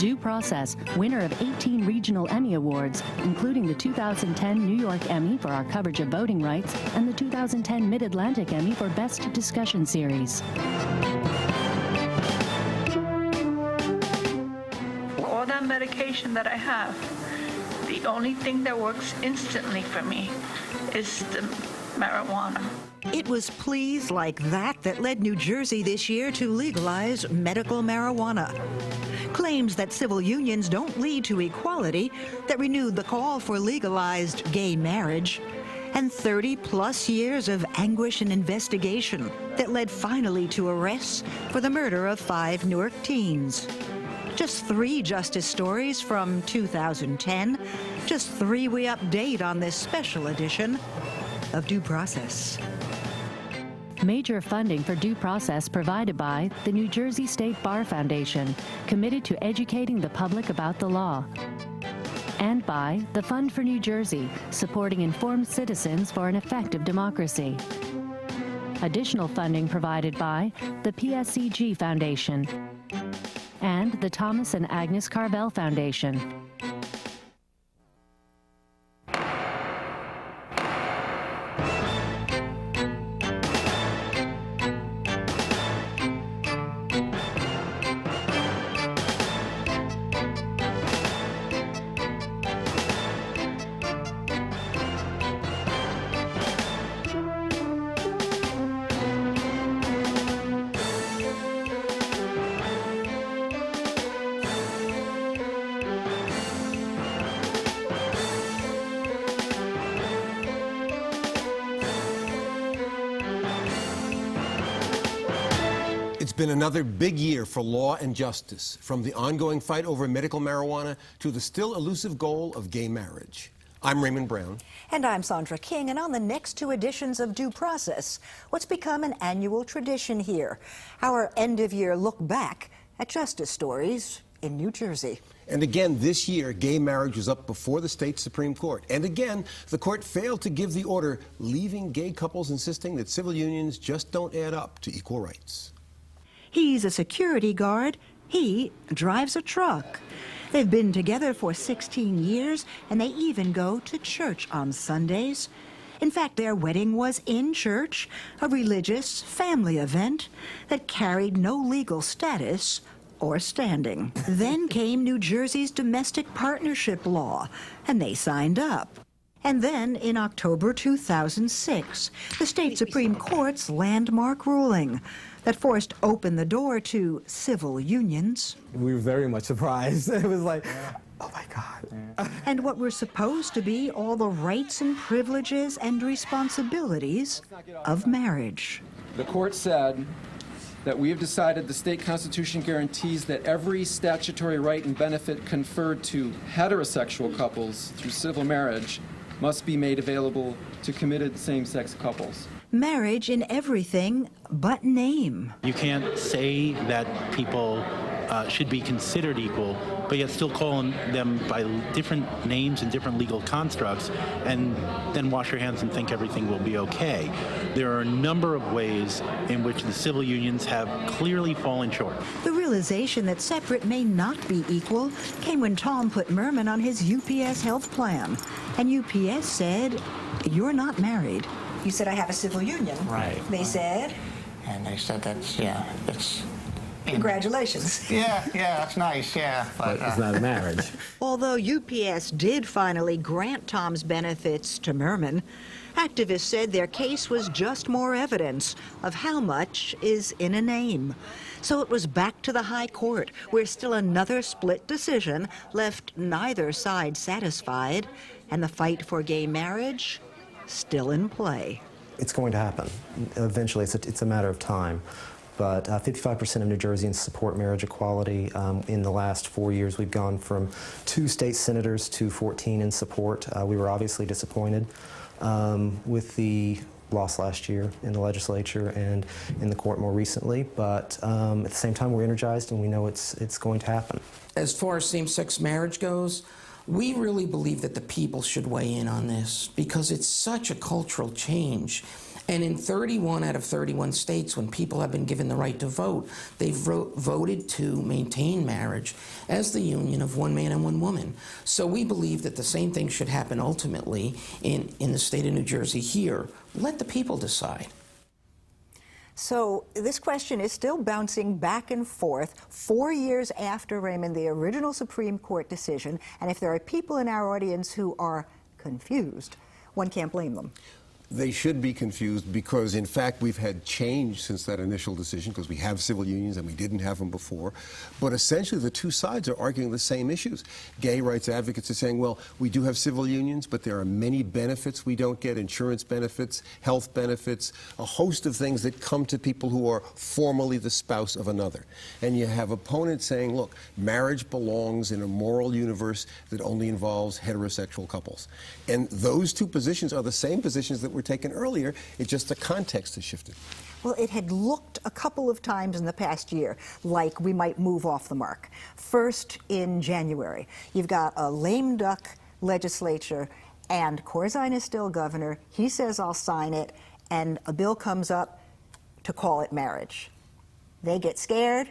Due Process, winner of 18 regional Emmy Awards, including the 2010 New York Emmy for our coverage of voting rights and the 2010 Mid-Atlantic Emmy for Best Discussion Series. All that medication that I have, the only thing that works instantly for me is the marijuana. It was pleas like that that led New Jersey this year to legalize medical marijuana. Claims that civil unions don't lead to equality that renewed the call for legalized gay marriage. And 30-plus years of anguish and investigation that led finally to arrests for the murder of 5 Newark teens. Just 3 justice stories from 2010, just 3 we update on this special edition of Due Process. Major funding for Due Process provided by the New Jersey State Bar Foundation, committed to educating the public about the law. And by the Fund for New Jersey, supporting informed citizens for an effective democracy. Additional funding provided by the PSCG Foundation and the Thomas and Agnes Carvel Foundation. It's been another big year for law and justice, from the ongoing fight over medical marijuana to the still elusive goal of gay marriage. I'm Raymond Brown. And I'm Sandra King, and on the next 2 editions of Due Process, what's become an annual tradition here, our end-of-year look back at justice stories in New Jersey. And again, this year, gay marriage was up before the state Supreme Court. And again, the court failed to give the order, leaving gay couples insisting that civil unions just don't add up to equal rights. He's a security guard. He drives a truck. They've been together for 16 years, and they even go to church on Sundays. In fact, their wedding was in church, a religious family event that carried no legal status or standing. Then came New Jersey's domestic partnership law, and they signed up. And then, in October 2006, the state Supreme Court's landmark ruling that forced open the door to civil unions. We were very much surprised. It was like, oh my God. And what were supposed to be all the rights and privileges and responsibilities of marriage. The court said that we have decided the state constitution guarantees that every statutory right and benefit conferred to heterosexual couples through civil marriage must be made available to committed same-sex couples. Marriage in everything but name. You can't say that people should be considered equal, but yet still call them by different names and different legal constructs, and then wash your hands and think everything will be okay. There are a number of ways in which the civil unions have clearly fallen short. The realization that separate may not be equal came when Tom put Merman on his UPS health plan. And UPS said, "You're not married." You said, "I have a civil union." Right. They said? And they said it's... Congratulations. Yeah, that's nice, yeah. But it's not a marriage. Although UPS did finally grant Tom's benefits to Merman, activists said their case was just more evidence of how much is in a name. So it was back to the High Court, where still another split decision left neither side satisfied, and the fight for gay marriage still in play. It's going to happen. Eventually, it's a matter of time. But 55% of New Jerseyans support marriage equality. In the last 4 years, we've gone from 2 state senators to 14 in support. We were obviously disappointed with the loss last year in the legislature and in the court more recently. But at the same time, we're energized and we know it's going to happen. As far as same-sex marriage goes, we really believe that the people should weigh in on this because it's such a cultural change. And in 31 out of 31 states, when people have been given the right to vote, they've voted to maintain marriage as the union of one man and one woman. So we believe that the same thing should happen ultimately in the state of New Jersey here. Let the people decide. So this question is still bouncing back and forth 4 years after, Raymond, the original Supreme Court decision. And if there are people in our audience who are confused, one can't blame them. They should be confused because, in fact, we've had change since that initial decision because we have civil unions and we didn't have them before. But essentially, the two sides are arguing the same issues. Gay rights advocates are saying, well, we do have civil unions, but there are many benefits we don't get, insurance benefits, health benefits, a host of things that come to people who are formally the spouse of another. And you have opponents saying, look, marriage belongs in a moral universe that only involves heterosexual couples. And those two positions are the same positions that were taken earlier. It's just the context has shifted. Well, it had looked a couple of times in the past year like we might move off the mark. First, in January, you've got a lame duck legislature, and Corzine is still governor. He says, I'll sign it, and a bill comes up to call it marriage. They get scared.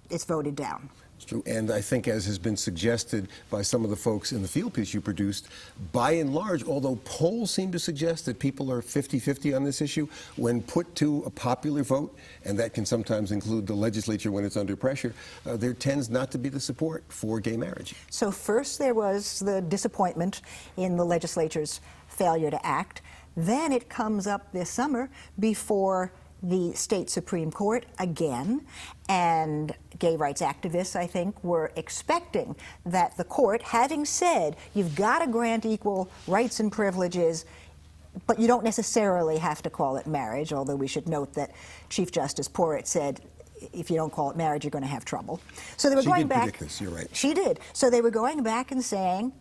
It's voted down. It's true. And I think, as has been suggested by some of the folks in the field piece you produced, by and large, although polls seem to suggest that people are 50-50 on this issue, when put to a popular vote, and that can sometimes include the legislature when it's under pressure, there tends not to be the support for gay marriage. So first there was the disappointment in the legislature's failure to act. Then it comes up this summer before the state Supreme Court again, and gay rights activists, I think, were expecting that the court, having said you've got to grant equal rights and privileges, but you don't necessarily have to call it marriage, although we should note that Chief Justice Porritt said if you don't call it marriage, you're going to have trouble. So they were going back. She did predict this, you're right. She did. So they were going back and saying,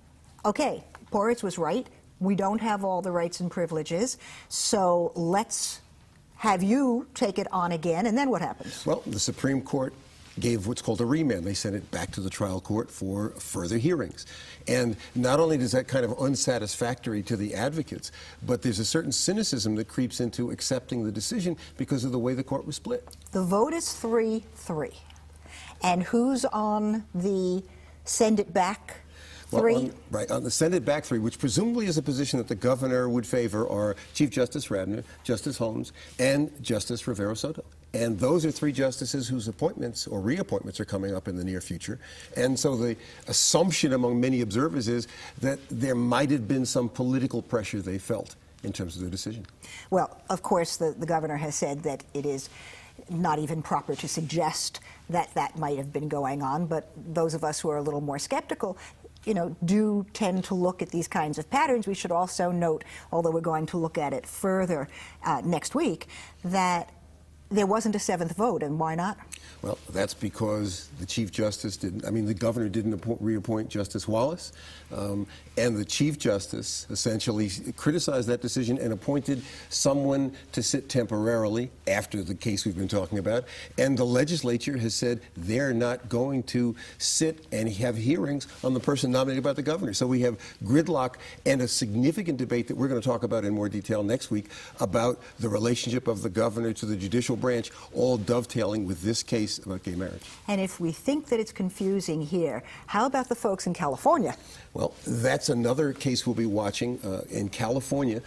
okay, Porritt was right. We don't have all the rights and privileges, so let's have you take it on again, and then what happens? Well, the Supreme Court gave what's called a remand. They sent it back to the trial court for further hearings. And not only is that kind of unsatisfactory to the advocates, but there's a certain cynicism that creeps into accepting the decision because of the way the court was split. The vote is 3-3. And who's on the send it back? Well, on the send it back 3, which presumably is a position that the governor would favor, are Chief Justice Radner, Justice Holmes, and Justice Rivera-Soto. And those are 3 justices whose appointments or reappointments are coming up in the near future. And so the assumption among many observers is that there might have been some political pressure they felt in terms of their decision. Well, of course, the governor has said that it is not even proper to suggest that that might have been going on, but those of us who are a little more skeptical, you know, do tend to look at these kinds of patterns. We should also note, although we're going to look at it further next week, that there wasn't a 7th vote, and why not? Well, that's because the Chief Justice didn't, the governor didn't reappoint Justice Wallace, and the Chief Justice essentially criticized that decision and appointed someone to sit temporarily after the case we've been talking about, and the legislature has said they're not going to sit and have hearings on the person nominated by the governor. So we have gridlock and a significant debate that we're going to talk about in more detail next week about the relationship of the governor to the judicial branch, all dovetailing with this case about gay marriage. And if we think that it's confusing here, how about the folks in California? Well, that's another case we'll be watching. In California,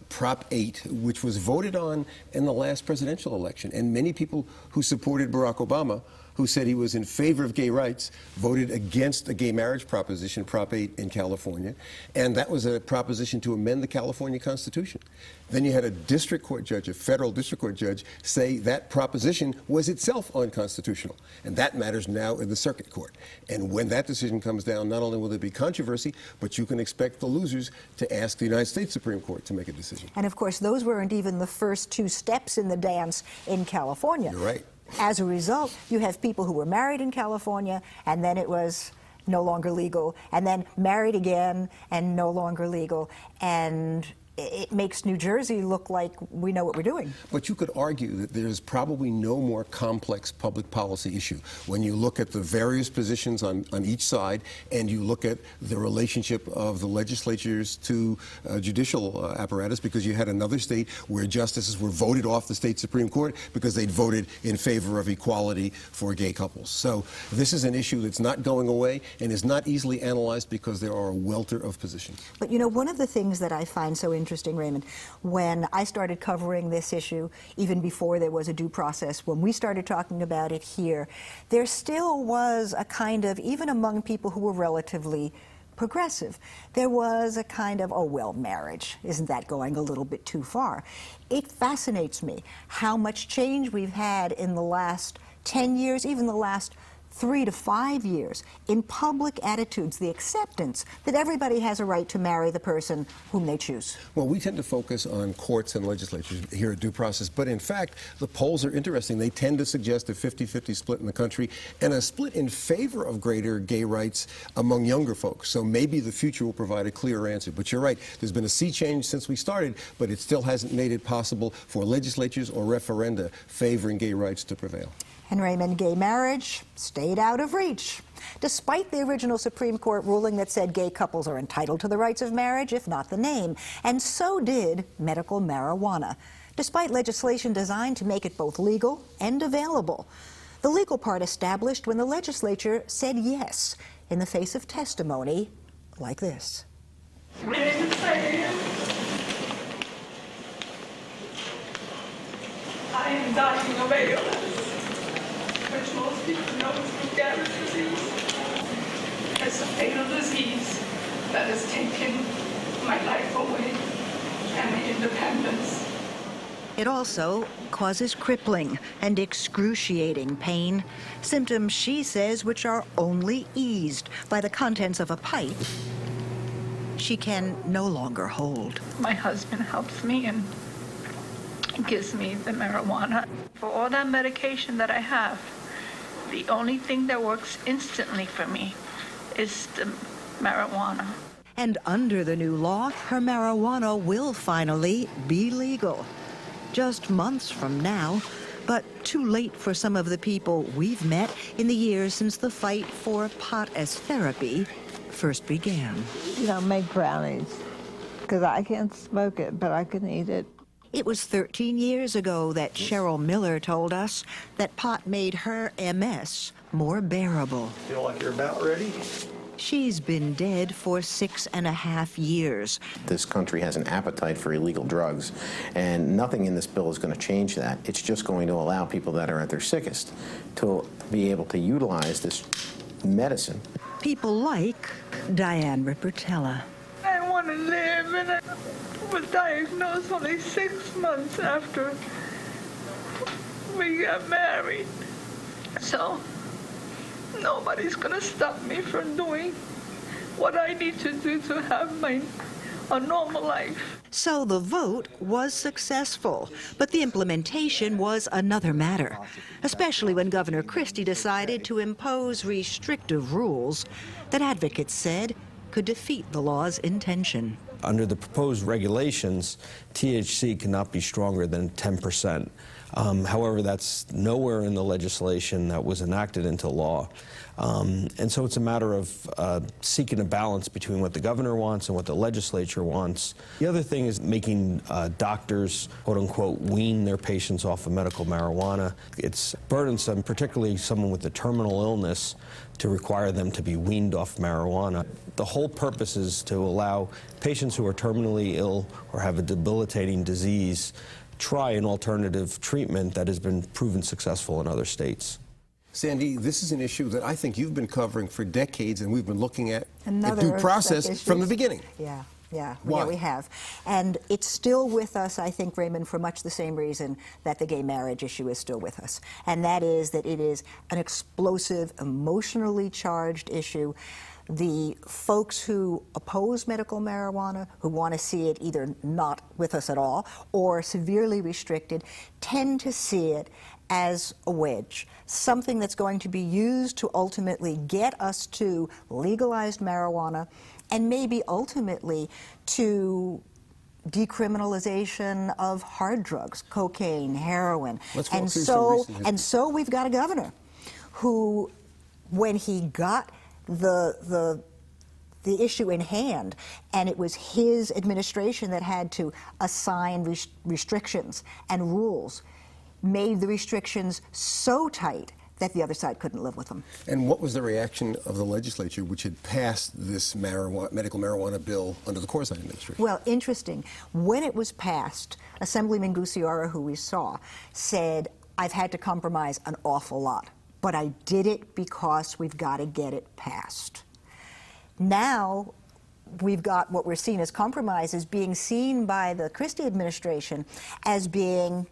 Prop 8, which was voted on in the last presidential election, and many people who supported Barack Obama, who said he was in favor of gay rights, voted against a gay marriage proposition, Prop 8 in California, and that was a proposition to amend the California Constitution. Then you had a district court judge, a federal district court judge, say that proposition was itself unconstitutional, and that matters now in the circuit court. And when that decision comes down, not only will there be controversy, but you can expect the losers to ask the United States Supreme Court to make a decision. And of course, those weren't even the first 2 steps in the dance in California. You're right. As a result, you have people who were married in California, and then it was no longer legal, and then married again and no longer legal. And it makes New Jersey look like we know what we're doing. But you could argue that there's probably no more complex public policy issue when you look at the various positions on each side and you look at the relationship of the legislatures to judicial apparatus, because you had another state where justices were voted off the state Supreme Court because they'd voted in favor of equality for gay couples. So this is an issue that's not going away and is not easily analyzed because there are a welter of positions. But you know, one of the things that I find so interesting, Raymond, when I started covering this issue, even before there was a due process, when we started talking about it here, there still was a kind of, even among people who were relatively progressive, there was a kind of, oh, well, marriage, isn't that going a little bit too far? It fascinates me how much change we've had in the last 10 years, even the last 3 to 5 years, in public attitudes, the acceptance that everybody has a right to marry the person whom they choose. Well, we tend to focus on courts and legislatures here at Due Process, but in fact, the polls are interesting. They tend to suggest a 50-50 split in the country and a split in favor of greater gay rights among younger folks. So maybe the future will provide a clearer answer. But you're right, there's been a sea change since we started, but it still hasn't made it possible for legislatures or referenda favoring gay rights to prevail. And Raymond, gay marriage stayed out of reach, despite the original Supreme Court ruling that said gay couples are entitled to the rights of marriage, if not the name. And so did medical marijuana, despite legislation designed to make it both legal and available. The legal part established when the legislature said yes in the face of testimony like this. I am dying of ALS, which most people know is Lou Gehrig's disease. It's a fatal disease that has taken my life away and my independence. It also causes crippling and excruciating pain, symptoms, she says, which are only eased by the contents of a pipe she can no longer hold. My husband helps me and gives me the marijuana. For all that medication that I have, the only thing that works instantly for me is the marijuana. And under the new law, her marijuana will finally be legal. Just months from now, but too late for some of the people we've met in the years since the fight for pot as therapy first began. You know, make brownies, because I can't smoke it, but I can eat it. It was 13 years ago that Cheryl Miller told us that pot made her MS more bearable. Feel like you're about ready? She's been dead for 6.5 years. This country has an appetite for illegal drugs, and nothing in this bill is going to change that. It's just going to allow people that are at their sickest to be able to utilize this medicine. People like Diane Rippertella. I want to live, and I was diagnosed only 6 months after we got married. So nobody's going to stop me from doing what I need to do to have a normal life. So the vote was successful, but the implementation was another matter, especially when Governor Christie decided to impose restrictive rules that advocates said could defeat the law's intention. Under the proposed regulations, THC cannot be stronger than 10%. However, that's nowhere in the legislation that was enacted into law. And so it's a matter of seeking a balance between what the governor wants and what the legislature wants. The other thing is making doctors, quote unquote, wean their patients off of medical marijuana. It's burdensome, particularly someone with a terminal illness, to require them to be weaned off marijuana. The whole purpose is to allow patients who are terminally ill or have a debilitating disease try an alternative treatment that has been proven successful in other states. Sandy, this is an issue that I think you've been covering for decades, and we've been looking at Another due process from the beginning. Yeah, Why? we have. And it's still with us, I think, Raymond, for much the same reason that the gay marriage issue is still with us. And that is that it is an explosive, emotionally charged issue. The folks who oppose medical marijuana, who want to see it either not with us at all or severely restricted, tend to see it as a wedge, something that's going to be used to ultimately get us to legalized marijuana and maybe ultimately to decriminalization of hard drugs, cocaine, heroin. Let's walk through some recent history. And so we've got a governor who, when he got the issue in hand, and it was his administration that had to assign restrictions and rules, made the restrictions so tight that the other side couldn't live with them. And what was the reaction of the legislature, which had passed this medical marijuana bill under the Corzine administration? Well, interesting. When it was passed, Assemblyman Gucciora, who we saw, said, I've had to compromise an awful lot, but I did it because we've got to get it passed. Now, we've got what we're seeing as compromise is being seen by the Christie administration as being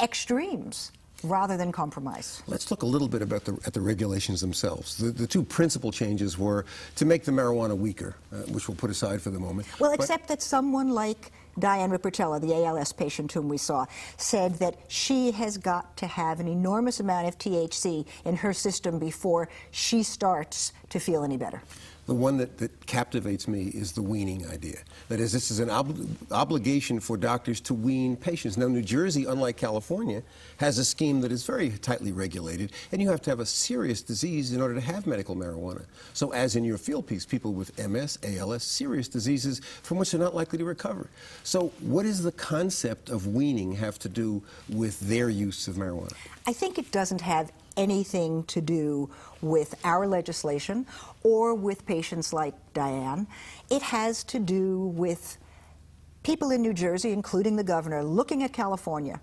extremes rather than compromise. Let's look a little bit at the regulations themselves. The two principal changes were to make the marijuana weaker, which we'll put aside for the moment. Well, except that someone like Diane Rippertella, the ALS patient whom we saw, said that she has got to have an enormous amount of THC in her system before she starts to feel any better. The one that captivates me is the weaning idea. That is, this is an obligation for doctors to wean patients. Now, New Jersey, unlike California, has a scheme that is very tightly regulated, and you have to have a serious disease in order to have medical marijuana. So, as in your field piece, people with MS, ALS, serious diseases from which they're not likely to recover. So, what does the concept of weaning have to do with their use of marijuana? I think it doesn't have anything to do with our legislation or with patients like Diane. It has to do with people in New Jersey, including the governor, looking at California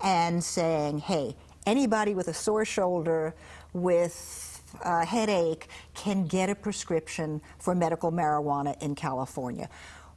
and saying, hey, anybody with a sore shoulder, with a headache, can get a prescription for medical marijuana in California.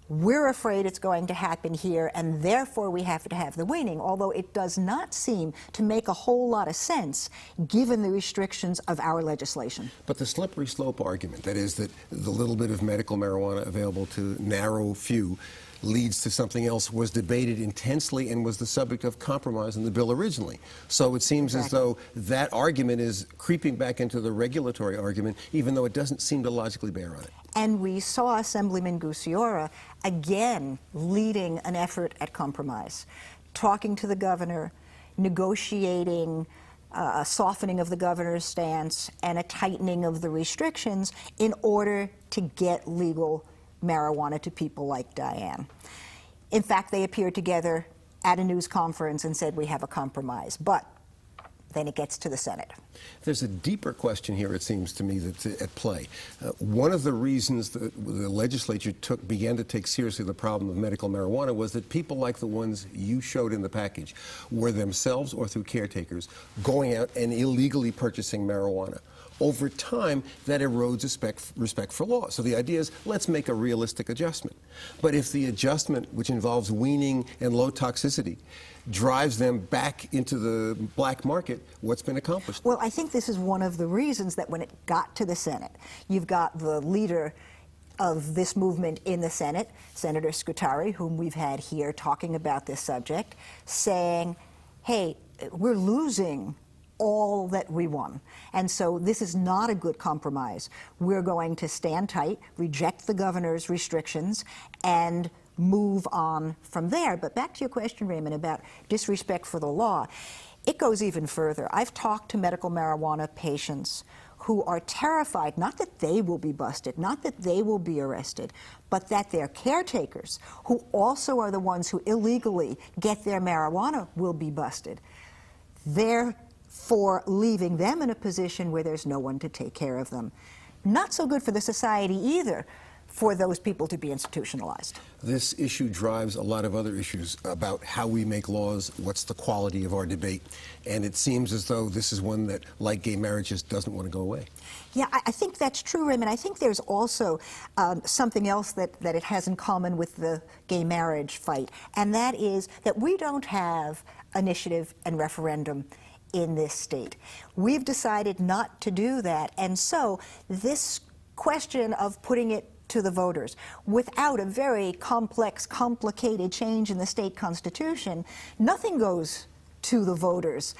We're afraid it's going to happen here, and therefore we have to have the weaning, although it does not seem to make a whole lot of sense given the restrictions of our legislation. But the slippery slope argument, that is that the little bit of medical marijuana available to narrow few leads to something else, was debated intensely and was the subject of compromise in the bill originally. So it seems as though that argument is creeping back into the regulatory argument, even though it doesn't seem to logically bear on it. And we saw Assemblyman Gucciora again leading an effort at compromise, talking to the governor, negotiating a softening of the governor's stance and a tightening of the restrictions in order to get legal marijuana to people like Diane. In fact, they appeared together at a news conference and said, we have a compromise. But then it gets to the Senate. There's a deeper question here, it seems to me, that's at play. One of the reasons that the legislature began to take seriously the problem of medical marijuana was that people like the ones you showed in the package were themselves or through caretakers going out and illegally purchasing marijuana. Over time, that erodes respect for law. So the idea is, let's make a realistic adjustment. But if the adjustment, which involves weaning and low toxicity, drives them back into the black market, what's been accomplished? Well, I think this is one of the reasons that when it got to the Senate, you've got the leader of this movement in the Senate, Senator Scutari, whom we've had here talking about this subject, saying, hey, we're losing all that we won. And so this is not a good compromise. We're going to stand tight, reject the governor's restrictions, and move on from there. But back to your question, Raymond, about disrespect for the law, it goes even further. I've talked to medical marijuana patients who are terrified, not that they will be busted, not that they will be arrested, but that their caretakers, who also are the ones who illegally get their marijuana, will be busted. Therefore, leaving them in a position where there's no one to take care of them. Not so good for the society either, for those people to be institutionalized. This issue drives a lot of other issues about how we make laws, what's the quality of our debate, and it seems as though this is one that, like gay marriage, just doesn't want to go away. Yeah, I think that's true, Raymond. I think there's also something else that it has in common with the gay marriage fight, and that is that we don't have initiative and referendum in this state. We've decided not to do that, and so this question of putting it to the voters without a very complex, complicated change in the state constitution, nothing goes to the voters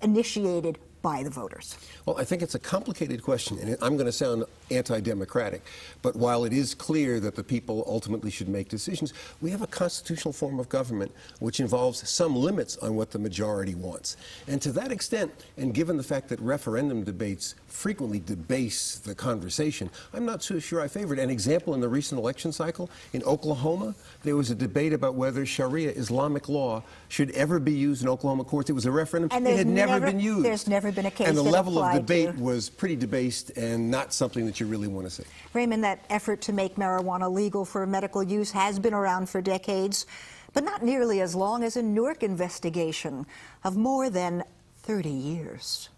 initiated by the voters? Well, I think it's a complicated question, and I'm going to sound anti-democratic, but while it is clear that the people ultimately should make decisions, we have a constitutional form of government which involves some limits on what the majority wants. And to that extent, and given the fact that referendum debates frequently debase the conversation, I'm not so sure I favor it. An example, in the recent election cycle in Oklahoma, there was a debate about whether Sharia Islamic law should ever be used in Oklahoma courts. It was a referendum. And it had never been used. There's never been a case and the that level of debate to... was pretty debased and not something that you really want to see. Raymond, that effort to make marijuana legal for medical use has been around for decades, but not nearly as long as a Newark investigation of more than 30 years.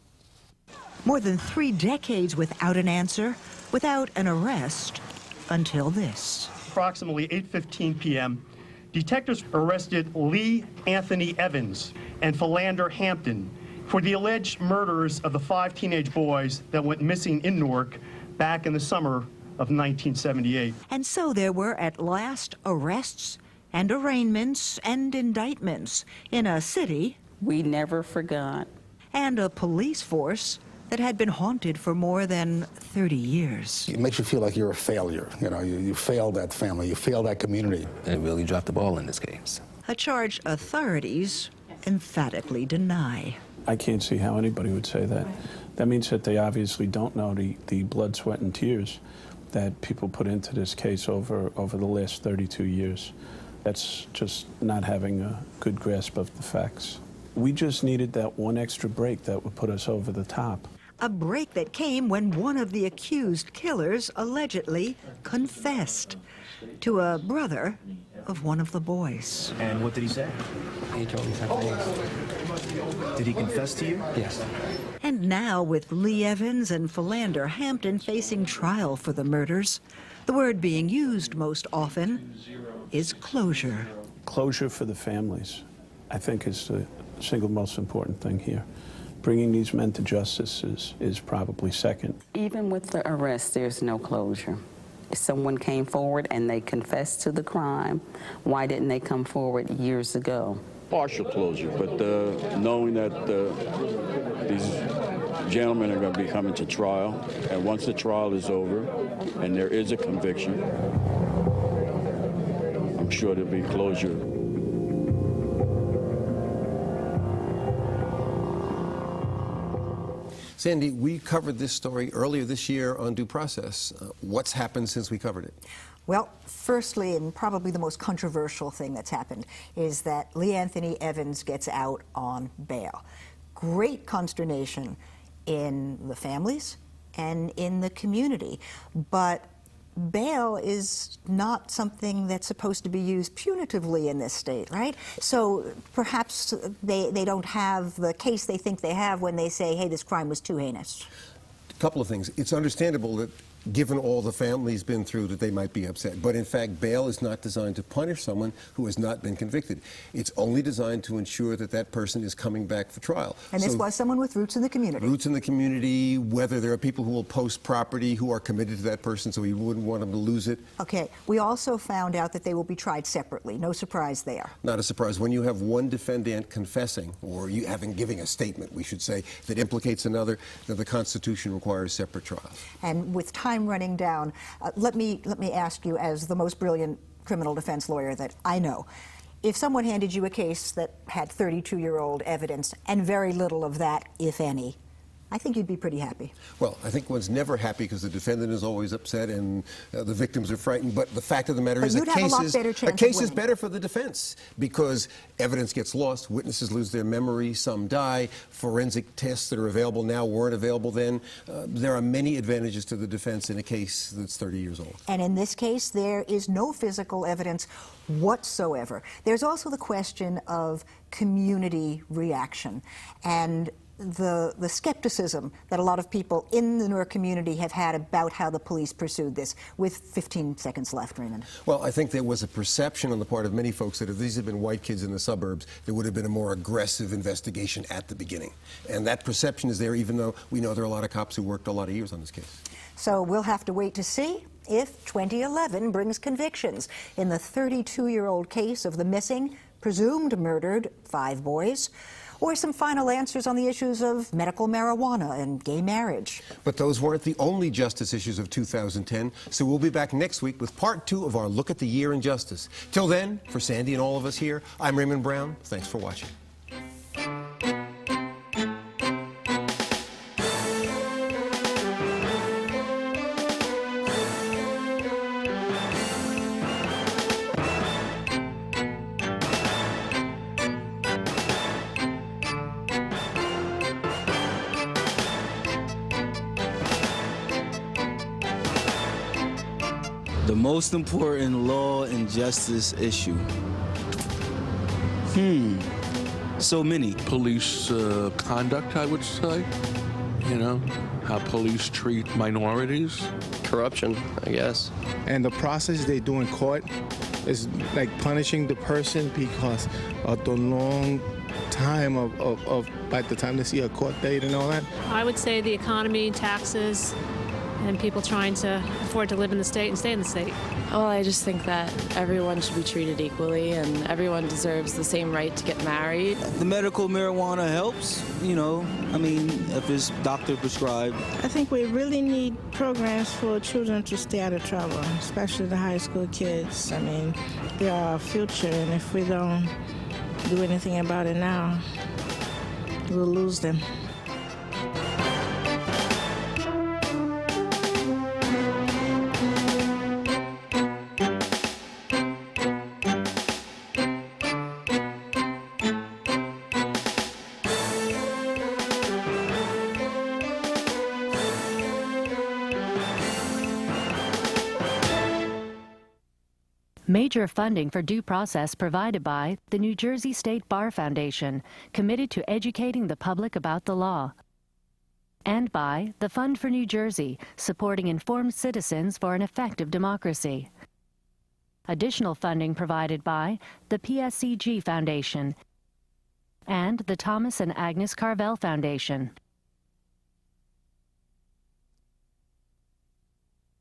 More than 3 decades without an answer, without an arrest, until this. Approximately 8:15 p.m., detectives arrested Lee Anthony Evans and Philander Hampton for the alleged murders of the 5 teenage boys that went missing in Newark back in the summer of 1978. And so there were at last arrests and arraignments and indictments in a city we never forgot, and a police force that had been haunted for more than 30 years. It makes you feel like you're a failure. You know, you failed that family, you failed that community. They really dropped the ball in this case. A charge authorities emphatically deny. I can't see how anybody would say that. That means that they obviously don't know the blood, sweat, and tears that people put into this case over the last 32 years. That's just not having a good grasp of the facts. We just needed that one extra break that would put us over the top. A break that came when one of the accused killers allegedly confessed to a brother of one of the boys. And what did he say? He told me something. Did he confess to you? Yes. And now, with Lee Evans and Philander Hampton facing trial for the murders, the word being used most often is closure. Closure for the families, I think, is the single most important thing here. Bringing these men to justice is probably second. Even with the arrest, there's no closure. If someone came forward and they confessed to the crime, why didn't they come forward years ago? Partial closure, but knowing that these gentlemen are going to be coming to trial, and once the trial is over and there is a conviction, I'm sure there'll be closure. Sandy, we covered this story earlier this year on Due Process. What's happened since we covered it? Well, firstly, and probably the most controversial thing that's happened, is that Lee Anthony Evans gets out on bail. Great consternation in the families and in the community, but bail is not something that's supposed to be used punitively in this state, right? So perhaps they don't have the case they think they have when they say, hey, this crime was too heinous. A couple of things. It's understandable that given all the family's been through, that they might be upset. But in fact, bail is not designed to punish someone who has not been convicted. It's only designed to ensure that that person is coming back for trial. And this was someone with roots in the community. Roots in the community, whether there are people who will post property who are committed to that person, so we wouldn't want them to lose it. Okay. We also found out that they will be tried separately. No surprise there. Not a surprise. When you have one defendant confessing, or you giving a statement, we should say, that implicates another, then the Constitution requires separate trials. And with time running down, let me ask you, as the most brilliant criminal defense lawyer that I know, if someone handed you a case that had 32-year-old evidence and very little of that, if any, I think you'd be pretty happy. Well, I think one's never happy because the defendant is always upset and the victims are frightened. But the fact of the matter is a case is better for the defense because evidence gets lost, witnesses lose their memory, some die, forensic tests that are available now weren't available then. There are many advantages to the defense in a case that's 30 years old. And in this case, there is no physical evidence whatsoever. There's also the question of community reaction and the skepticism that a lot of people in the Newark community have had about how the police pursued this. With 15 seconds left, Raymond. Well, I think there was a perception on the part of many folks that if these had been white kids in the suburbs, there would have been a more aggressive investigation at the beginning. And that perception is there, even though we know there are a lot of cops who worked a lot of years on this case. So we'll have to wait to see if 2011 brings convictions in the 32-year-old case of the missing, presumed murdered 5 boys, or some final answers on the issues of medical marijuana and gay marriage. But those weren't the only justice issues of 2010, so we'll be back next week with part 2 of our look at the year in justice. Till then, for Sandy and all of us here, I'm Raymond Brown. Thanks for watching. The most important law and justice issue. So many. Police conduct, I would say. You know, how police treat minorities. Corruption, I guess. And the process they do in court is like punishing the person because of the long time of by the time they see a court date and all that. I would say the economy, taxes, and people trying to afford to live in the state and stay in the state. Well, I just think that everyone should be treated equally and everyone deserves the same right to get married. The medical marijuana helps, you know, I mean, if it's doctor prescribed. I think we really need programs for children to stay out of trouble, especially the high school kids. I mean, they are our future, and if we don't do anything about it now, we'll lose them. Major funding for due process provided by the New Jersey State Bar Foundation, committed to educating the public about the law. And by the Fund for New Jersey, supporting informed citizens for an effective democracy. Additional funding provided by the PSCG Foundation and the Thomas and Agnes Carvel Foundation.